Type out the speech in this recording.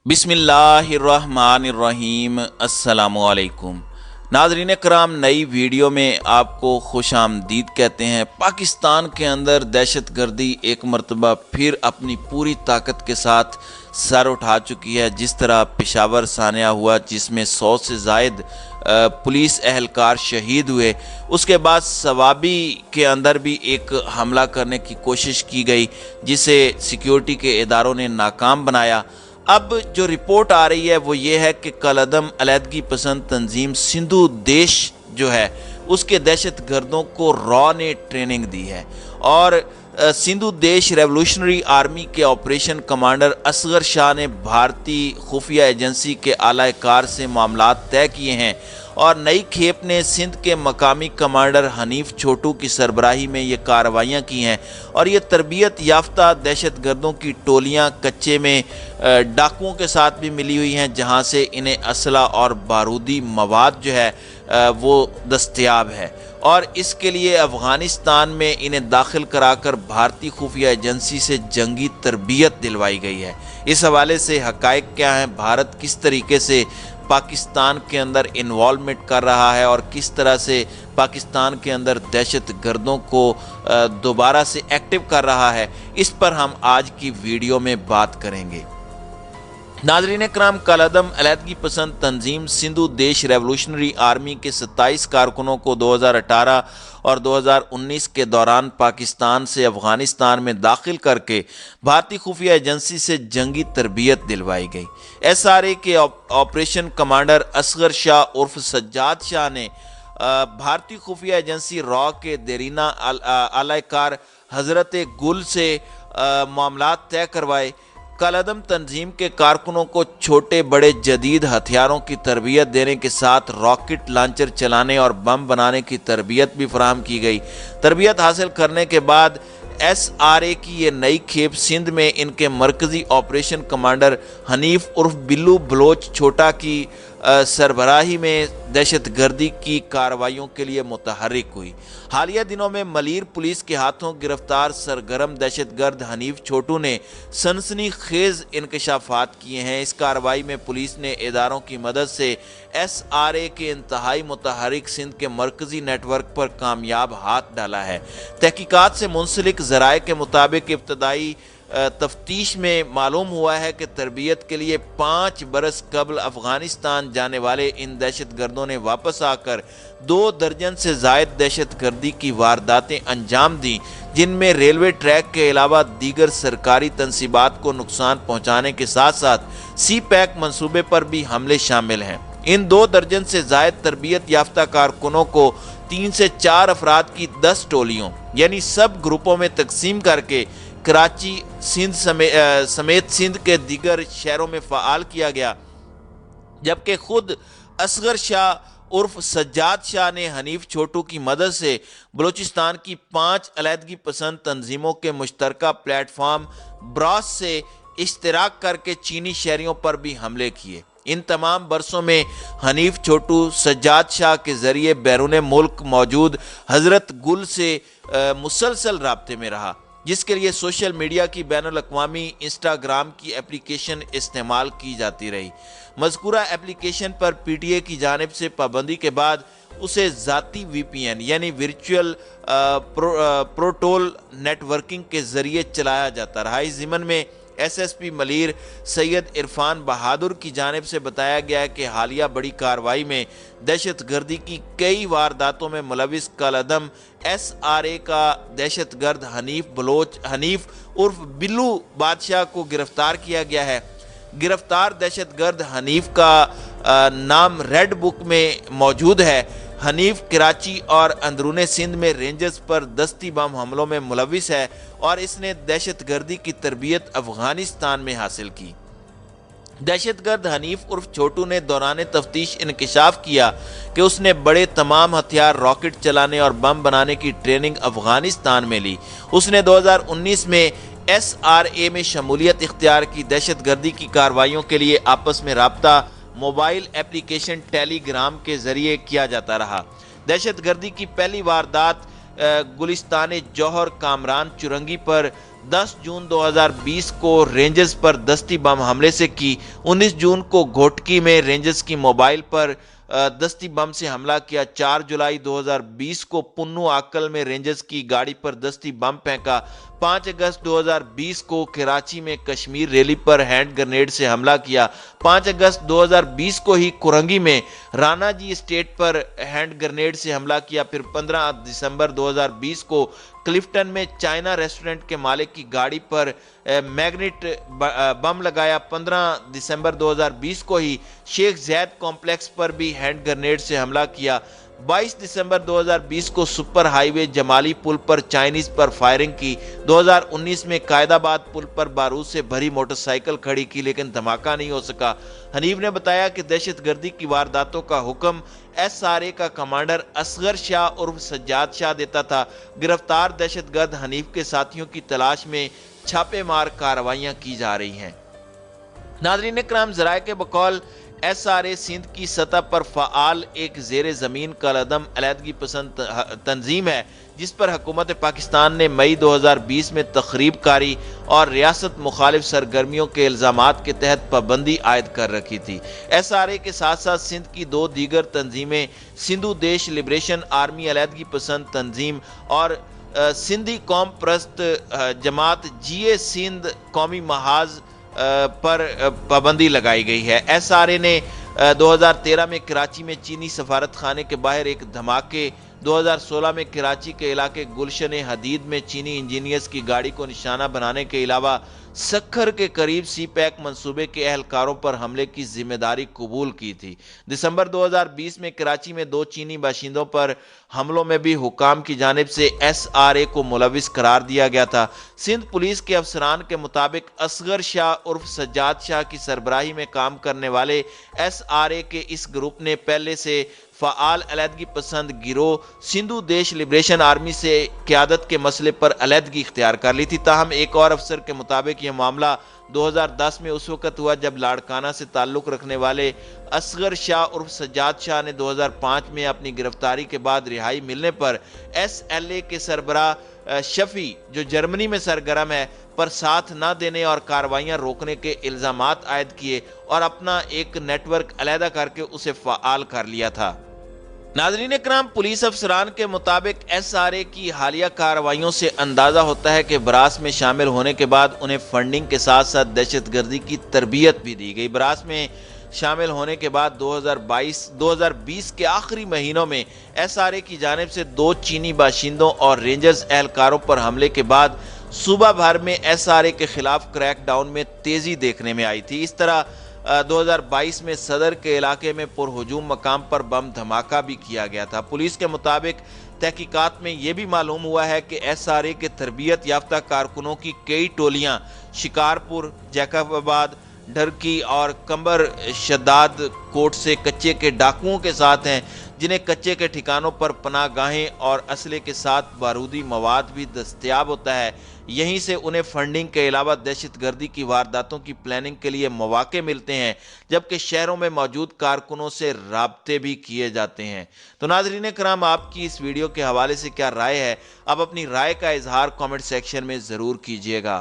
बिस्मिल्लाहिर्रहमानिर्रहीम। अस्सलामुअलैकुम नाज़रीन कराम, नई वीडियो में आपको खुश आमदीद कहते हैं। पाकिस्तान के अंदर दहशत गर्दी एक मरतबा फिर अपनी पूरी ताकत के साथ सर उठा चुकी है। जिस तरह पेशावर सानिया हुआ जिसमें 100 से ज़ायद पुलिस एहलकार शहीद हुए, उसके बाद सवाबी के अंदर भी एक हमला करने की कोशिश की गई जिसे सिक्योरिटी के इदारों ने नाकाम बनाया। अब जो रिपोर्ट आ रही है वो ये है कि कलअदम अलहदगी पसंद तंजीम सिंधु देश जो है उसके दहशत गर्दों को रॉ ने ट्रेनिंग दी है और सिंधु देश रेवोल्यूशनरी आर्मी के ऑपरेशन कमांडर असगर शाह ने भारतीय खुफिया एजेंसी के आलाकार से मामलात तय किए हैं और नई खेप ने सिंध के मकामी कमांडर हनीफ छोटू की सरबराही में ये कार्रवाइयाँ की हैं और ये तरबियत याफ्ता दहशत गर्दों की टोलियाँ कच्चे में डाकुओं के साथ भी मिली हुई हैं, जहाँ से इन्हें असला और बारूदी मवाद जो है वो दस्तयाब है और इसके लिए अफ़गानिस्तान में इन्हें दाखिल कराकर भारतीय खुफिया एजेंसी से जंगी तरबियत दिलवाई गई है। इस हवाले से हक़ाइक़ क्या हैं, भारत किस तरीके से पाकिस्तान के अंदर इन्वॉल्वमेंट कर रहा है और किस तरह से पाकिस्तान के अंदर दहशत गर्दों को दोबारा से एक्टिव कर रहा है, इस पर हम आज की वीडियो में बात करेंगे। नाज़रीन कराम, कलअदम अलहदगी पसंद तंजीम सिंधु देश रेवोल्यूशनरी आर्मी के 27 कारकुनों को 2018 और 2019 के दौरान पाकिस्तान से अफ़गानिस्तान में दाखिल करके भारतीय खुफिया एजेंसी से जंगी तरबियत दिलवाई गई। SRA के ऑपरेशन कमांडर असगर शाह उर्फ सज्जाद शाह ने भारतीय खुफिया एजेंसी रॉ के देरीना आलाकार हज़रत गुल से मामलात तय करवाए। कलअदम तंजीम के कारकुनों को छोटे बड़े जदीद हथियारों की तरबियत देने के साथ रॉकेट लॉन्चर चलाने और बम बनाने की तरबियत भी फराहम की गई। तरबियत हासिल करने के बाद SRA की ये नई खेप सिंध में इनके मरकज़ी ऑपरेशन कमांडर हनीफ उर्फ बिल्लू बलोच छोटा की सरबराही में दहशत गर्दी की कार्रवाइयों के लिए मुतहर्रिक हुई। हालिया दिनों में मलीर पुलिस के हाथों गिरफ्तार सरगर्म दहशत गर्द हनीफ छोटू ने सनसनीखेज इंकशाफात किए हैं। इस कार्रवाई में पुलिस ने इदारों की मदद से SRA के इंतहाई मुतहर्रिक सिंध के मरकजी नेटवर्क पर कामयाब हाथ डाला है। तहकीकात से मुंसलिक ज़राए के मुताबिक इब्तदाई तफ्तीश में मालूम हुआ है कि तरबियत के लिए 5 बरस कबल अफ़गानिस्तान जाने वाले इन दहशत गर्दों ने वापस आकर 2 दर्जन से ज़ायद दहशत गर्दी की वारदातें अंजाम दी, जिनमें रेलवे ट्रैक के अलावा दीगर सरकारी तनसीबात को नुकसान पहुँचाने के साथ साथ CPEC मंसूबे पर भी हमले शामिल हैं। इन 2 दर्जन से ज़ायद तरबियत याफ्ता कारकुनों को 3 से 4 अफराद की 10 टोलियों यानी सब ग्रुपों में तकसीम करके कराची सिंध समेत सिंध के दीगर शहरों में फ़ाल किया गया, जबकि खुद असगर शाह उर्फ सज्जाद शाह ने हनीफ छोटू की मदद से बलूचिस्तान की 5 अलहदगी पसंद तंजीमों के मुश्तरका प्लेटफॉर्म ब्रॉस से इश्तराक करके चीनी शहरियों पर भी हमले किए। इन तमाम बरसों में हनीफ छोटू सज्जाद शाह के ज़रिए बैरून मुल्क मौजूद हज़रत गुल से मुसलसल राब्ते में रहा, जिसके लिए सोशल मीडिया की बैनुल-अक़वामी इंस्टाग्राम की एप्लीकेशन इस्तेमाल की जाती रही। मज़कूरा एप्लीकेशन पर PTA की जानिब से पाबंदी के बाद उसे ज़ाती VPN यानी वर्चुअल प्रोटोल नेटवर्किंग के ज़रिए चलाया जाता रहा। इस ज़िमन में SSP मलीर सैयद इरफान बहादुर की जानिब से बताया गया है कि हालिया बड़ी कार्रवाई में दहशत गर्दी की कई वारदातों में मुलविस कलअदम SRA का दहशत गर्द हनीफ उर्फ बिल्लू बादशाह को गिरफ्तार किया गया है। गिरफ्तार दहशत गर्द हनीफ का नाम रेड बुक में मौजूद है। हनीफ कराची और अंदरूने सिंध में रेंजर्स पर दस्ती बम हमलों में मुलविस है और इसने दहशत गर्दी की तरबियत अफ़गानिस्तान में हासिल की। दहशत गर्द हनीफ उर्फ छोटू ने दौरान तफ्तीश इंकशाफ किया कि उसने बड़े तमाम हथियार, रॉकेट चलाने और बम बनाने की ट्रेनिंग अफ़गानिस्तान में ली। उसने 2019 में SRA में शमूलियत इख्तियार की। दहशत गर्दी की कार्रवाइयों के लिए आपस में राब्ता मोबाइल एप्लीकेशन टेलीग्राम के ज़रिए किया जाता रहा। दहशत गर्दी की पहली वारदात गुलिस्तान जौहर कामरान चुरंगी पर 10 जून 2020 को रेंजर्स पर दस्ती बम हमले से की। 19 जून को घोटकी में रेंजर्स की मोबाइल पर दस्ती बम से हमला किया। 4 जुलाई 2020 को पुन्नू आकल में रेंजर्स की गाड़ी पर दस्ती बम फेंका। 5 अगस्त 2020 को कराची में कश्मीर रैली पर हैंड ग्रेनेड से हमला किया। 5 अगस्त 2020 को ही कुरंगी में राणा जी एस्टेट पर हैंड ग्रेनेड से हमला किया। फिर 15 दिसंबर 2020 को क्लिफ्टन में चाइना रेस्टोरेंट के मालिक की गाड़ी पर मैग्नेट बम लगाया। 15 दिसंबर 2020 को ही शेख जैद कॉम्प्लेक्स पर भी हैंड ग्रेनेड से हमला किया। 22 दिसंबर 2020 को सुपर हाईवे जमाली पुल पर चाइनीज पर फायरिंग की। 2019 में कायदाबाद पुल पर बारूद से भरी मोटरसाइकिल खड़ी की लेकिन धमाका नहीं हो सका। हनीफ ने बताया कि दहशतगर्दी की वारदातों का हुक्म एसआरए का कमांडर असगर शाह उर्फ सज्जाद शाह देता था। गिरफ्तार दहशतगर्द हनीफ के साथियों की तलाश में छापेमार कार्रवाइयां की जा रही हैं। नाज़रीन इकराम, ज़राए के बकौल एसआरए सिंध की सतह पर फ़ाल एक ज़ेरे ज़मीन कलअदम अलहदगी पसंद तंजीम है जिस पर हुकूमत पाकिस्तान ने मई 2020 में तखरीब कारी और रियासत मुखालिफ सरगर्मियों के इल्ज़ामात के तहत पाबंदी आयद कर रखी थी। एसआरए के साथ साथ सिंध की 2 दीगर तंजीमें सिंधु देश लिबरेशन आर्मी अलहदगी पसंद तंजीम और सिंधी कौम परस्त जमात जीए सिंध कौमी महाज पर पाबंदी लगाई गई है। एसआरए ने 2013 में कराची में चीनी सफारत खाने के बाहर एक धमाके, 2016 में कराची के इलाके गुलशन हदीद में चीनी इंजीनियर्स की गाड़ी को निशाना बनाने के अलावा सखर के करीब सी पैक मंसूबे के एहलकारों पर हमले की जिम्मेदारी कबूल की थी। दिसंबर 2020 में कराची में 2 चीनी बाशिंदों पर हमलों में भी हुकाम की जानिब से एसआरए को मुलविस करार दिया गया था। सिंध पुलिस के अफसरान के मुताबिक असगर शाह उर्फ सज्जाद शाह की सरबराही में काम करने वाले एसआरए के इस ग्रुप ने पहले से फ़ाल अलहदगी पसंद गिरोह सिंधु देश लिबरेशन आर्मी से क़यादत के मसले पर अलहदगी इख्तियार कर ली थी। ताहम एक और अफसर के मुताबिक यह मामला 2010 में उस वक्त हुआ जब लाड़काना से ताल्लुक़ रखने वाले असगर शाह उर्फ सज्जाद शाह ने 2005 में अपनी गिरफ्तारी के बाद रिहाई मिलने पर एसएलए के सरबराह शफी जो जर्मनी में सरगर्म है पर साथ न देने और कार्रवाइयां रोकने के इल्ज़ामात आयद किए और अपना एक नेटवर्क अलहदा करके उसे फ़ाल कर लिया था। नाज़रीन इकराम, पुलिस अफसरान के मुताबिक एसआरए की हालिया कार्रवाइयों से अंदाज़ा होता है कि ब्रास में शामिल होने के बाद उन्हें फंडिंग के साथ साथ दहशतगर्दी की तरबियत भी दी गई। ब्रास में शामिल होने के बाद 2020 के आखिरी महीनों में एसआरए की जानिब से 2 चीनी बाशिंदों और रेंजर्स एहलकारों पर हमले के बाद सूबा भर में एसआरए के खिलाफ क्रैकडाउन में तेज़ी देखने में आई थी। इस तरह 2022 में सदर के इलाके में पुरहुजूम मकाम पर बम धमाका भी किया गया था। पुलिस के मुताबिक तहकीकात में यह भी मालूम हुआ है कि एसआरए के तरबियत याफ्ता कारकुनों की कई टोलियां शिकारपुर, जैकबाबाद, ढरकी और कंबर शद्दाद कोट से कच्चे के डाकुओं के साथ हैं जिन्हें कच्चे के ठिकानों पर पनाहगाहें और असले के साथ बारूदी मवाद भी दस्तयाब होता है। यहीं से उन्हें फंडिंग के अलावा दहशतगर्दी की वारदातों की प्लानिंग के लिए मौके मिलते हैं जबकि शहरों में मौजूद कारकुनों से राब्ते भी किए जाते हैं। तो नाज़रीन कराम, आपकी इस वीडियो के हवाले से क्या राय है? आप अपनी राय का इजहार कमेंट सेक्शन में ज़रूर कीजिएगा।